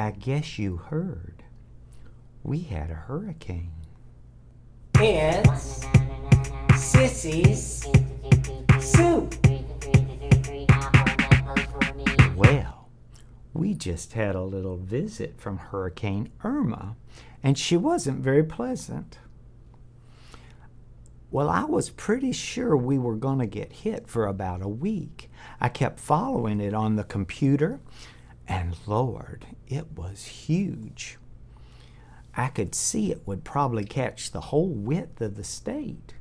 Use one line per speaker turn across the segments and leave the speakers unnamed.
I guess you heard. We had a hurricane.
It's Sissy's soup.
Well, we just had a little visit from Hurricane Irma, and she wasn't very pleasant. Well, I was pretty sure we were going to get hit for about a week. I kept following it on the computer, and Lord, it was huge. I could see it would probably catch the whole width of the state.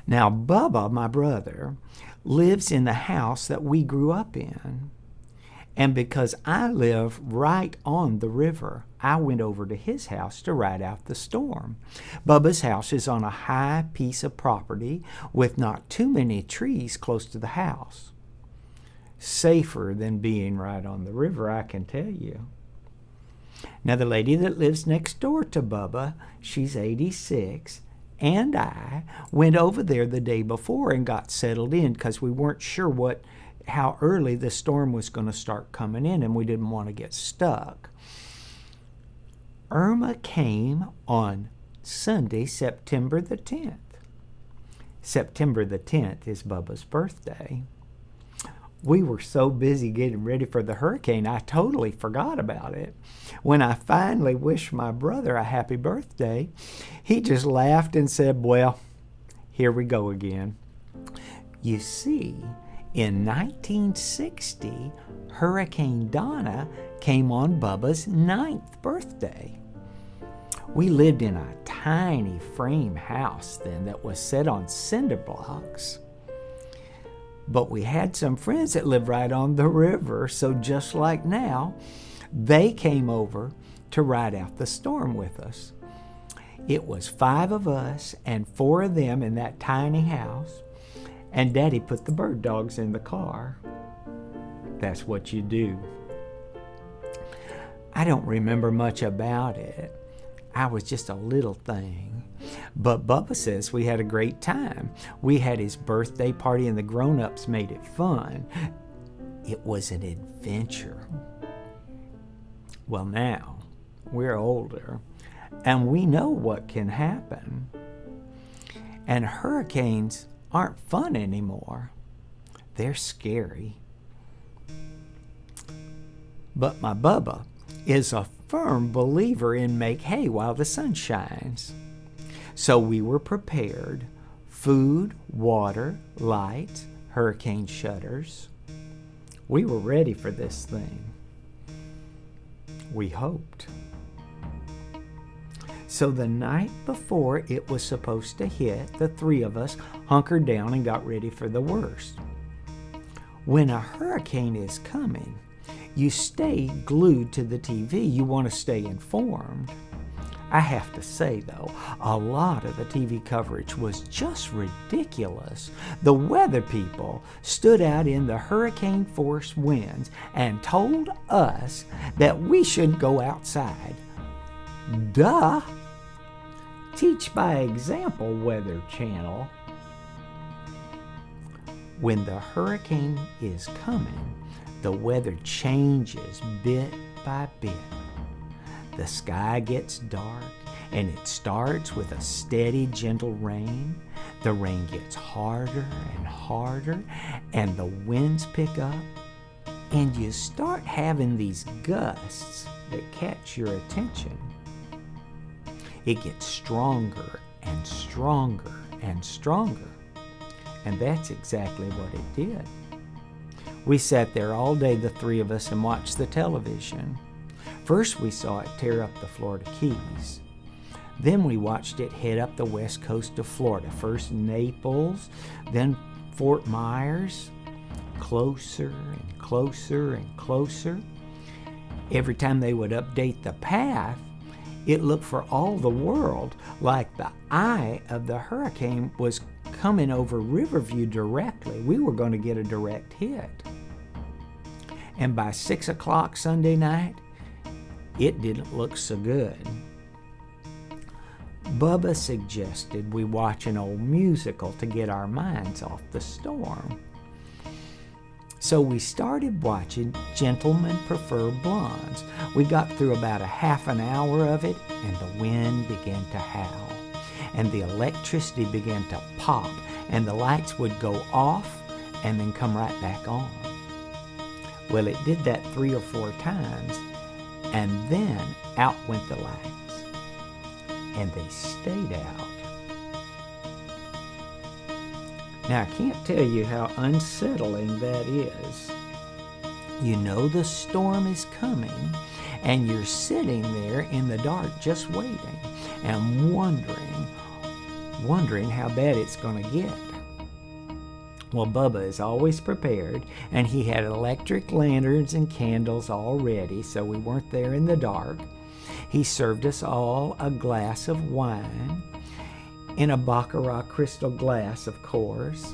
Now, Bubba, my brother, lives in the house that we grew up in. And because I live right on the river, I went over to his house to ride out the storm. Bubba's house is on a high piece of property with not too many trees close to the house. Safer than being right on the river, I can tell you. Now, the lady that lives next door to Bubba, she's 86, and I went over there the day before and got settled in because we weren't sure how early the storm was going to start coming in, and we didn't want to get stuck. Irma came on Sunday, September the 10th. September the 10th is Bubba's birthday. We were so busy getting ready for the hurricane, I totally forgot about it. When I finally wished my brother a happy birthday, he just laughed and said, "Well, here we go again." You see, in 1960, Hurricane Donna came on Bubba's 9th birthday. We lived in a tiny frame house then that was set on cinder blocks. But we had some friends that lived right on the river, so just like now, they came over to ride out the storm with us. It was 5 of us and 4 of them in that tiny house, and Daddy put the bird dogs in the car. That's what you do. I don't remember much about it. I was just a little thing. But Bubba says we had a great time. We had his birthday party and the grown-ups made it fun. It was an adventure. Well, now we're older and we know what can happen. And hurricanes aren't fun anymore. They're scary. But my Bubba is a firm believer in make hay while the sun shines. So we were prepared. Food, water, lights, hurricane shutters. We were ready for this thing. We hoped. So the night before it was supposed to hit, the 3 of us hunkered down and got ready for the worst. When a hurricane is coming, you stay glued to the TV. You want to stay informed. I have to say, though, a lot of the TV coverage was just ridiculous. The weather people stood out in the hurricane force winds and told us that we shouldn't go outside. Duh! Teach by example, Weather Channel. When the hurricane is coming, the weather changes bit by bit. The sky gets dark, and it starts with a steady, gentle rain. The rain gets harder and harder, and the winds pick up, and you start having these gusts that catch your attention. It gets stronger and stronger and stronger, and that's exactly what it did. We sat there all day, the 3 of us, and watched the television. First, we saw it tear up the Florida Keys. Then we watched it head up the west coast of Florida. First Naples, then Fort Myers, closer and closer and closer. Every time they would update the path, it looked for all the world like the eye of the hurricane was coming over Riverview directly. We were going to get a direct hit. And by 6 o'clock Sunday night, it didn't look so good. Bubba suggested we watch an old musical to get our minds off the storm. So we started watching Gentlemen Prefer Blondes. We got through about a half an hour of it, and the wind began to howl, and the electricity began to pop, and the lights would go off and then come right back on. Well, it did that 3 or 4 times, and then out went the lights, and they stayed out. Now, I can't tell you how unsettling that is. You know the storm is coming, and you're sitting there in the dark just waiting and wondering how bad it's going to get. Well, Bubba is always prepared, and he had electric lanterns and candles all ready, so we weren't there in the dark. He served us all a glass of wine, in a Baccarat crystal glass, of course,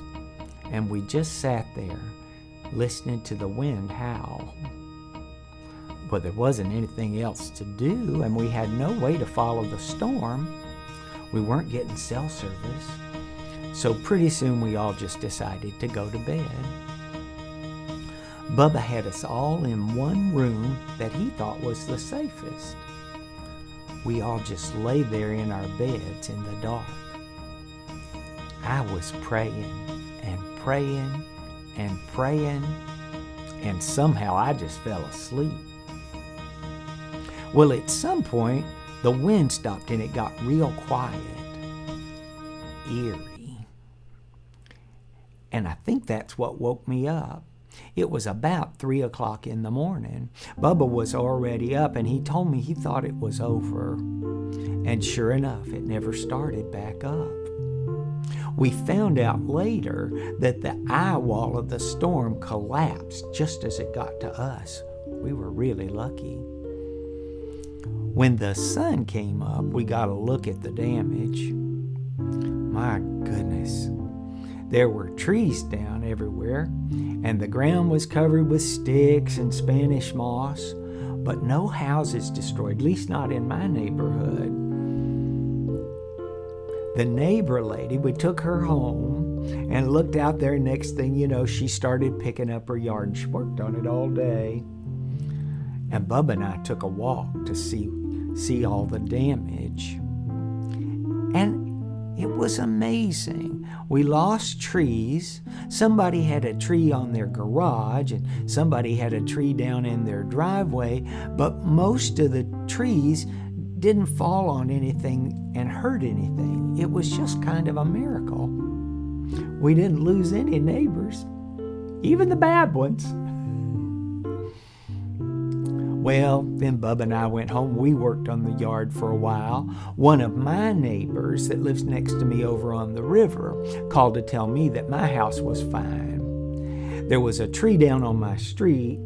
and we just sat there listening to the wind howl. But there wasn't anything else to do, and we had no way to follow the storm. We weren't getting cell service, so pretty soon we all just decided to go to bed. Bubba had us all in one room that he thought was the safest. We all just lay there in our beds in the dark. I was praying and praying and praying, and somehow I just fell asleep. Well, at some point, the wind stopped and it got real quiet, eerie. And I think that's what woke me up. It was about 3 o'clock in the morning. Bubba was already up, and he told me he thought it was over. And sure enough, it never started back up. We found out later that the eye wall of the storm collapsed just as it got to us. We were really lucky. When the sun came up, we got a look at the damage. My goodness. There were trees down everywhere, and the ground was covered with sticks and Spanish moss, but no houses destroyed, at least not in my neighborhood. The neighbor lady, we took her home and looked out there. Next thing you know, she started picking up her yard. She worked on it all day. And Bubba and I took a walk to see all the damage. And it was amazing. We lost trees. Somebody had a tree on their garage, and somebody had a tree down in their driveway, but most of the trees didn't fall on anything and hurt anything. It was just kind of a miracle. We didn't lose any neighbors, even the bad ones. Well, then Bubba and I went home. We worked on the yard for a while. One of my neighbors that lives next to me over on the river called to tell me that my house was fine. There was a tree down on my street,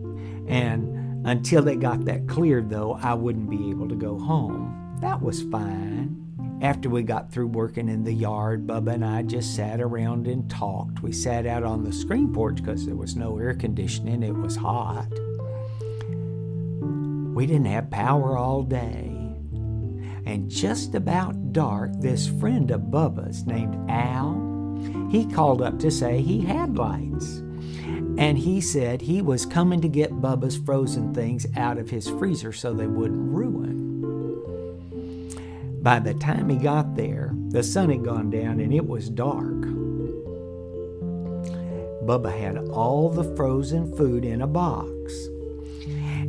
and until they got that cleared, though, I wouldn't be able to go home. That was fine. After we got through working in the yard, Bubba and I just sat around and talked. We sat out on the screen porch because there was no air conditioning. It was hot. We didn't have power all day. And just about dark, this friend of Bubba's named Al, he called up to say he had lights. And he said he was coming to get Bubba's frozen things out of his freezer so they wouldn't ruin. By the time he got there, the sun had gone down and it was dark. Bubba had all the frozen food in a box.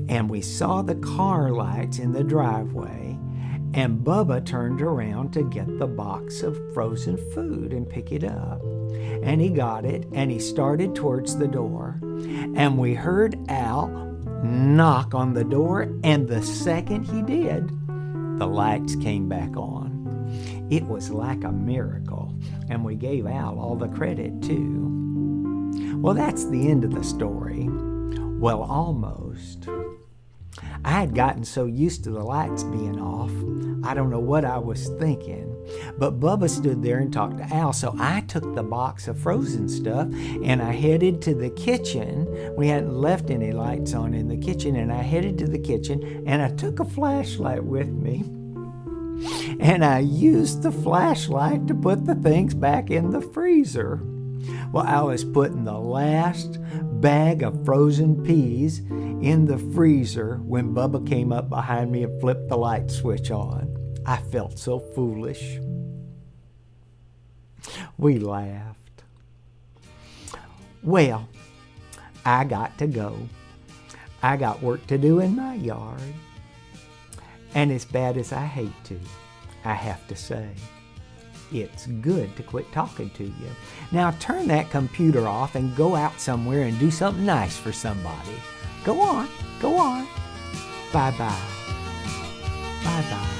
And we saw the car lights in the driveway, and Bubba turned around to get the box of frozen food and pick it up. And he got it, and he started towards the door, and we heard Al knock on the door, and the second he did, the lights came back on. It was like a miracle, and we gave Al all the credit too. Well, that's the end of the story. Well, almost. I had gotten so used to the lights being off, I don't know what I was thinking. But Bubba stood there and talked to Al, so I took the box of frozen stuff and I headed to the kitchen. We hadn't left any lights on in the kitchen, and I headed to the kitchen and I took a flashlight with me. And I used the flashlight to put the things back in the freezer. Well, I was putting the last bag of frozen peas in the freezer when Bubba came up behind me and flipped the light switch on. I felt so foolish. We laughed. Well, I got to go. I got work to do in my yard. And as bad as I hate to, I have to say, it's good to quit talking to you. Now turn that computer off and go out somewhere and do something nice for somebody. Go on, go on. Bye-bye. Bye-bye.